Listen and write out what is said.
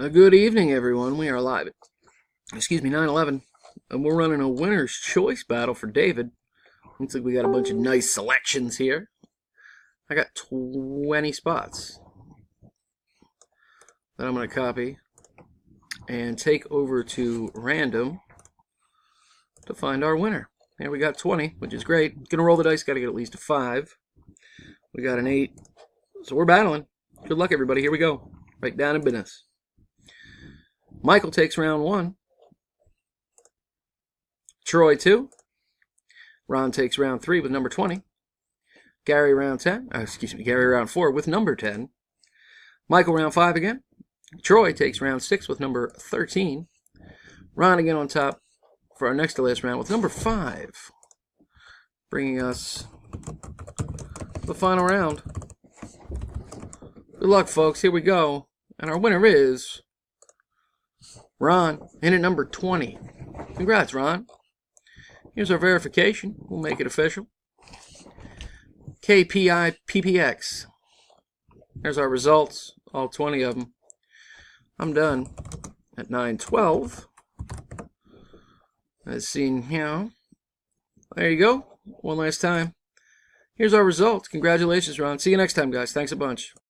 Good evening, everyone. We are live at, 9/11, and we're running a winner's choice battle for David. Looks like we got a bunch of nice selections here. I got 20 spots that I'm going to copy and take over to random to find our winner. Here we got 20, which is great. Going to roll the dice, got to get at least a 5. We got an 8, so we're battling. Good luck, everybody. Here we go. Right down in business. Michael takes round 1. Troy 2. Ron takes round 3 with number 20. Gary round 10. Gary round 4 with number 10. Michael round 5 again. Troy takes round 6 with number 13. Ron again on top for our next to last round with number 5. Bringing us to the final round. Good luck, folks. Here we go. And our winner is Ron, in at number 20. Congrats, Ron. Here's our verification. We'll make it official. KPIPPX. There's our results, all 20 of them. I'm done at 9/12. As seen here. There you go. One last time. Here's our results. Congratulations, Ron. See you next time, guys. Thanks a bunch.